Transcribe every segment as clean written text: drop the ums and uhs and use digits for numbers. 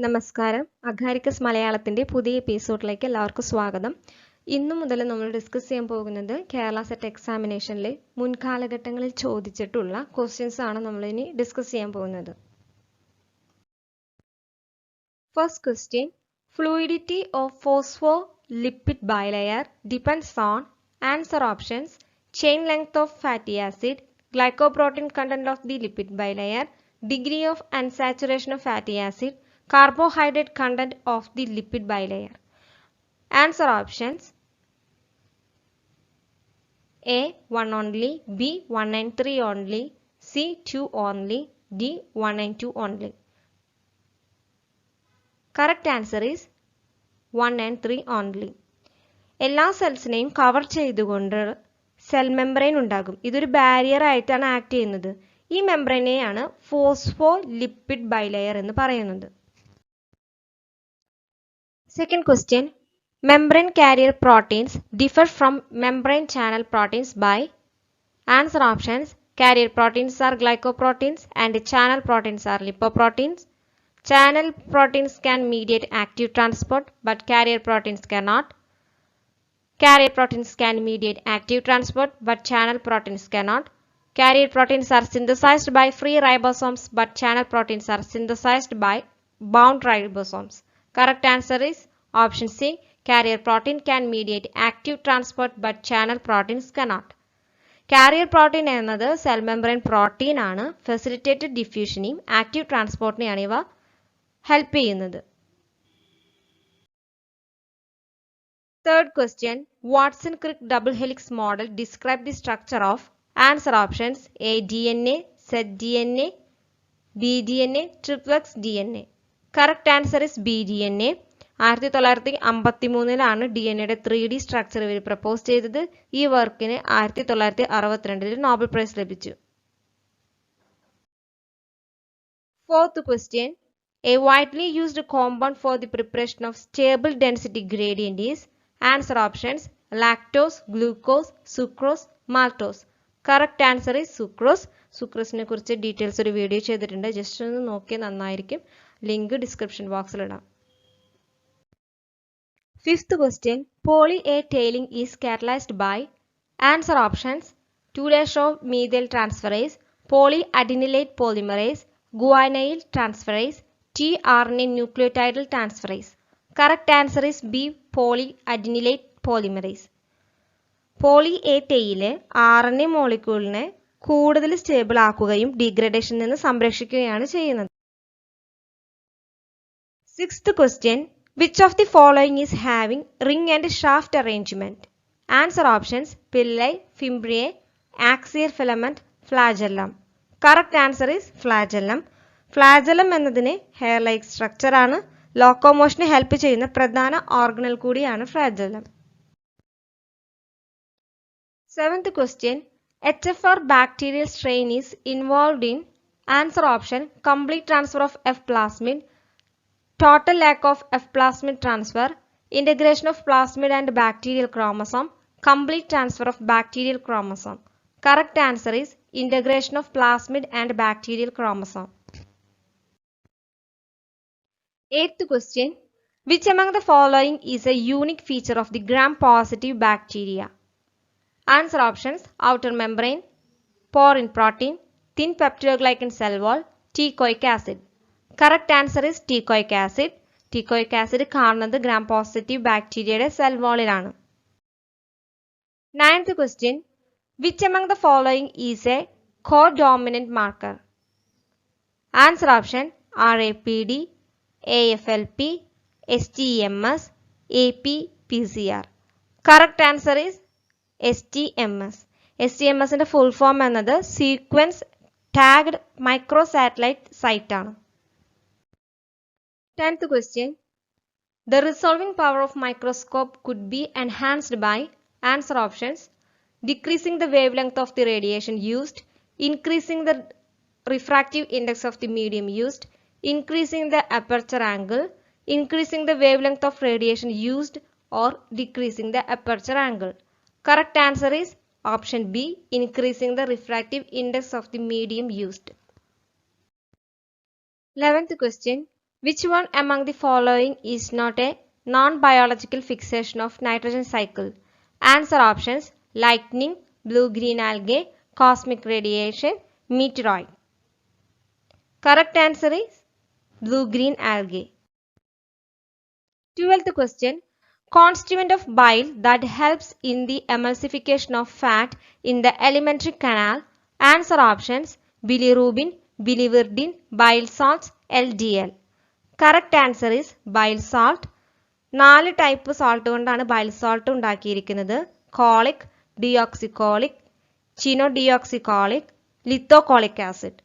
നമസ്കാരം അഗാരിക്കസ് മലയാളത്തിന്റെ പുതിയ എപ്പിസോഡിലേക്ക് എല്ലാവർക്കും സ്വാഗതം. ഇന്നു മുതൽ നമ്മൾ ഡിസ്കസ് ചെയ്യാൻ പോകുന്നത് കേരള സെറ്റ് എക്സാമിനേഷനിലെ മുൻകാലഘട്ടങ്ങളിൽ ചോദിച്ചിട്ടുള്ള ക്വസ്റ്റ്യൻസ് ആണ് നമ്മൾ ഇനി ഡിസ്കസ് ചെയ്യാൻ പോകുന്നത്. First question, fluidity of phospholipid bilayer depends on answer options chain length of fatty acid, glycoprotein content of the lipid bilayer, degree of unsaturation of fatty acid, carbohydrate content of the lipid bilayer. Answer options: A 1 only, B 1 and 3 only, C 2 only, D 1 and 2 only. Correct answer is 1 and 3 only. എല്ലാ സെൽസിനെയും cover ചെയ്തുകൊണ്ട് cell membrane ഉണ്ടാകും. ഇതൊരു barrier ആയിട്ടാണ് act ചെയ്യുന്നത്. ഈ മെംബ്രെയിനെയാണ് phospholipid bilayer എന്ന് പറയുന്നത്. Second question, membrane carrier proteins differ from membrane channel proteins by. Answer options: carrier proteins are glycoproteins and channel proteins are lipoproteins. Channel proteins can mediate active transport, but carrier proteins cannot. Carrier proteins can mediate active transport, but channel proteins cannot. Carrier proteins are synthesized by free ribosomes, but channel proteins are synthesized by bound ribosomes. Correct answer is option C. Carrier protein can mediate active transport, but channel proteins cannot. Carrier protein എന്നത് cell membrane protein ആണ്. Facilitated ഡിഫ്യൂഷനെയും active ട്രാൻസ്പോർട്ടിനെയാണ് ഇവ help ചെയ്യുന്നത്. Third question, Watson-Crick double helix model describe the structure of. Answer options: A DNA, Z DNA, B DNA, triplex DNA. Correct answer is B DNA. 1953 ഡിഎൻഎയുടെ 3D structure ഇവർ propose ചെയ്തത്. ഈ വർക്കിന് 1962 Nobel prize ലഭിച്ചു. Fourth question, a widely used compound for the preparation of stable density gradient is. Answer options: lactose, glucose, sucrose, maltose. Correct answer is sucrose. സുക്രോസിനെ കുറിച്ച് details ഒരു video ചെയ്തിട്ടുണ്ട്. Just ഒന്ന് നോക്കിയാൽ നന്നായിരിക്കും. ലിങ്ക് ഡിസ്ക്രിപ്ഷൻ ബോക്സിൽ ഇടാം. Fifth question, poly A tailing is catalyzed by. Answer options: 2'-methyl transferase, polyadenylate polymerase, guanylyl transferase, tRNA nucleotidal transferase. Correct answer is B polyadenylate polymerase. Poly A tail RNA മോളിക്യൂളിനെ കൂടുതൽ stable ആക്കുകയും ഡീഗ്രഡേഷനിൽ നിന്ന് സംരക്ഷിക്കുകയാണ് ചെയ്യുന്നത്. Sixth question, which of the following is having ring and shaft arrangement? Answer options: pillae, fimbriae, axial filament, flagellum. Correct answer is flagellum. ഫ്ലാജല്ലം എന്നതിന് hair like structure ആണ്. ലോക്കോമോഷന് help ചെയ്യുന്ന പ്രധാന organelle കൂടിയാണ് ഫ്ലാജല്ലം. Seventh question, HFR bacterial strain is involved in. Answer option: complete transfer of F plasmid, total lack of F plasmid transfer, integration of plasmid and bacterial chromosome, complete transfer of bacterial chromosome. Correct answer is integration of plasmid and bacterial chromosome. Eighth question, which among the following is a unique feature of the gram-positive bacteria? Answer options: outer membrane, pore in protein, thin peptidoglycan cell wall, teichoic acid. Correct answer is teichoic acid. Teichoic acid കാണുന്നത് gram-positive ബാക്ടീരിയയുടെ cell വാളിലാണ്. Ninth question, which among the following is a codominant marker? Answer option: RAPD, AFLP, STMS, AP-PCR. Correct answer is STMS. STMSന്റെ full form എന്നത് sequence tagged micro satellite site ആണ്. 10th question, the resolving power of microscope could be enhanced by. Answer options: decreasing the wavelength of the radiation used, increasing the refractive index of the medium used, increasing the aperture angle, increasing the wavelength of radiation used, or decreasing the aperture angle. Correct answer is option B, increasing the refractive index of the medium used. 11th question, Which one among the following is not a non-biological fixation of nitrogen cycle? Answer options: lightning, blue-green algae, cosmic radiation, meteoroid. Correct answer is blue-green algae. 12th question. Constituent of bile that helps in the emulsification of fat in the alimentary canal. Answer options: bilirubin, biliverdin, bile salts, LDL. Correct answer is bile salt. 4 type salt കൊണ്ടാണ് bile salt ഉണ്ടാക്കിയിരിക്കുന്നത്. Cholic, deoxycholic, chenodeoxycholic, lithocholic acid.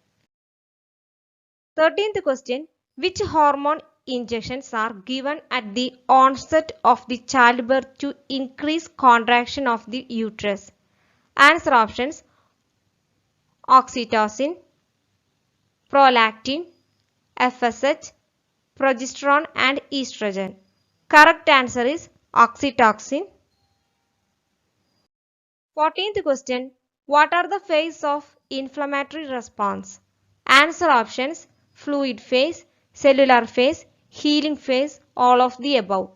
13th question. Which hormone injections are given at the onset of the childbirth to increase contraction of the uterus? Answer options: oxytocin, prolactin, FSH, progesterone and estrogen. Correct answer is oxytocin. 14th question. What are the phases of inflammatory response? Answer options: fluid phase, cellular phase, healing phase, all of the above.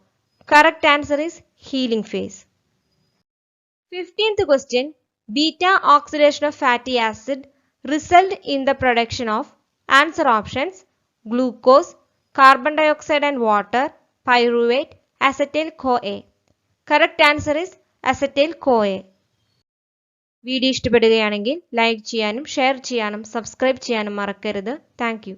Correct answer is healing phase. 15th question. Beta oxidation of fatty acid result in the production of. Answer options: glucose, carbon dioxide and water, pyruvate, acetyl-CoA. Correct answer is acetyl-CoA. Video ഇഷ്ടപ്പെടുകയാണെങ്കിൽ like ചെയ്യാനും share ചെയ്യാനും subscribe ചെയ്യാനും മറക്കരുത്. Thank you.